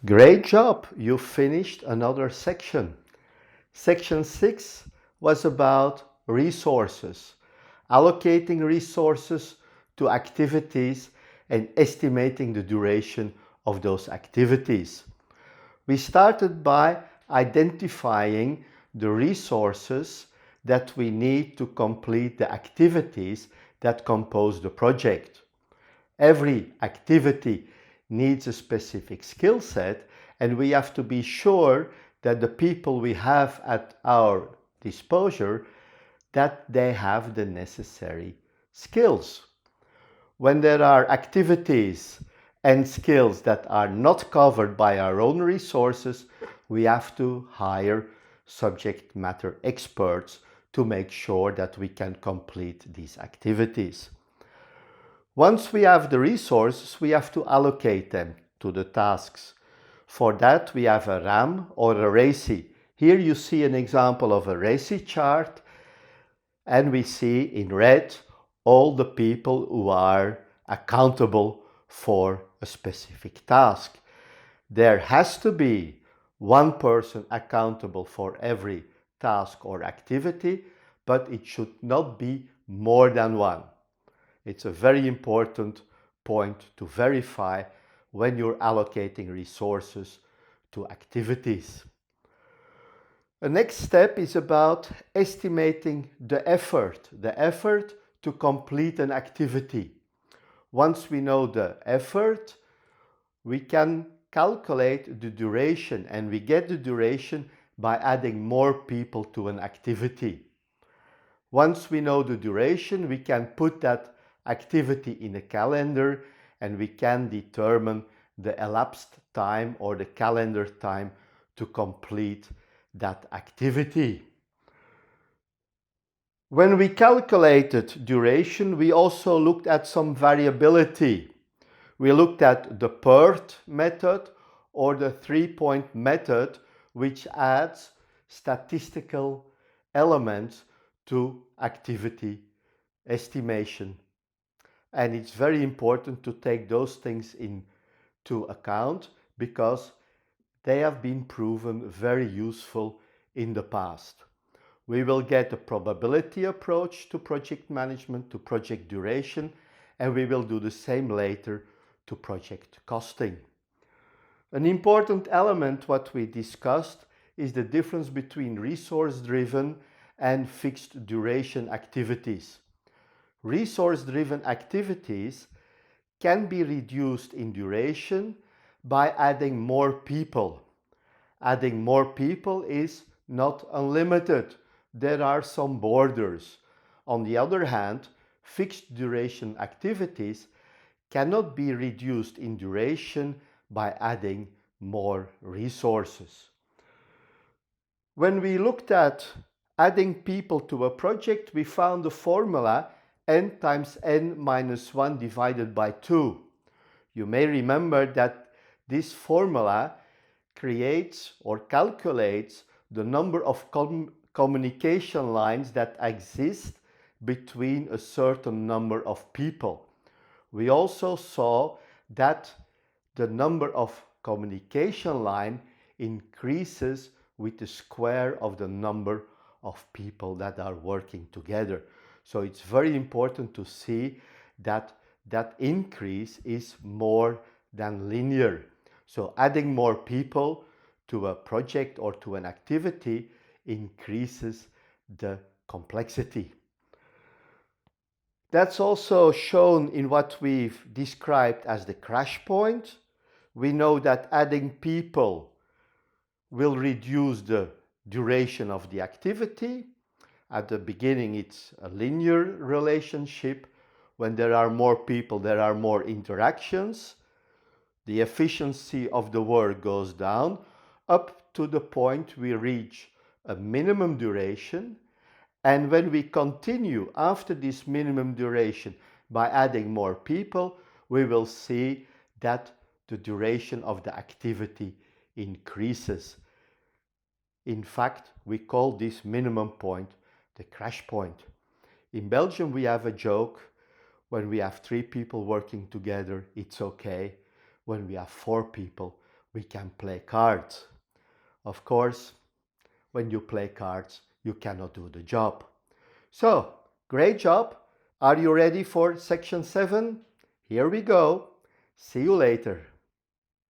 Great job! You finished another section. Section 6 was about resources, allocating resources to activities and estimating the duration of those activities. We started by identifying the resources that we need to complete the activities that compose the project. Every activity needs a specific skill set, and we have to be sure that the people we have at our disposal, that they have the necessary skills. When there are activities and skills that are not covered by our own resources, we have to hire subject matter experts to make sure that we can complete these activities. Once we have the resources, we have to allocate them to the tasks. For that, we have a RAM or a Racy. Here you see an example of a Racy chart, and we see in red all the people who are accountable for a specific task. There has to be one person accountable for every task or activity, but it should not be more than one. It's a very important point to verify when you're allocating resources to activities. The next step is about estimating the effort to complete an activity. Once we know the effort, we can calculate the duration, and we get the duration by adding more people to an activity. Once we know the duration, we can put that activity in a calendar, and we can determine the elapsed time or the calendar time to complete that activity. When we calculated duration, we also looked at some variability. We looked at the PERT method or the 3-point method, which adds statistical elements to activity estimation. And it's very important to take those things into account because they have been proven very useful in the past. We will get a probability approach to project management, to project duration, and we will do the same later to project costing. An important element what we discussed is the difference between resource-driven and fixed duration activities. Resource-driven activities can be reduced in duration by adding more people. Adding more people is not unlimited. There are some borders. On the other hand, fixed duration activities cannot be reduced in duration by adding more resources. When we looked at adding people to a project, we found the formula n times n minus 1 divided by 2. You may remember that this formula creates or calculates the number of communication lines that exist between a certain number of people. We also saw that the number of communication line increases with the square of the number of people that are working together. So it's very important to see that that increase is more than linear. So adding more people to a project or to an activity increases the complexity. That's also shown in what we've described as the crash point. We know that adding people will reduce the duration of the activity. At the beginning, it's a linear relationship. When there are more people, there are more interactions. The efficiency of the work goes down up to the point we reach a minimum duration. And when we continue after this minimum duration by adding more people, we will see that the duration of the activity increases. In fact, we call this minimum point the crash point. In Belgium, we have a joke. When we have 3 people working together, it's okay. When we have 4 people, We can play cards. Of course, when you play cards, you cannot do the job. So, great job. Are you ready for section 7? Here we go. See you later.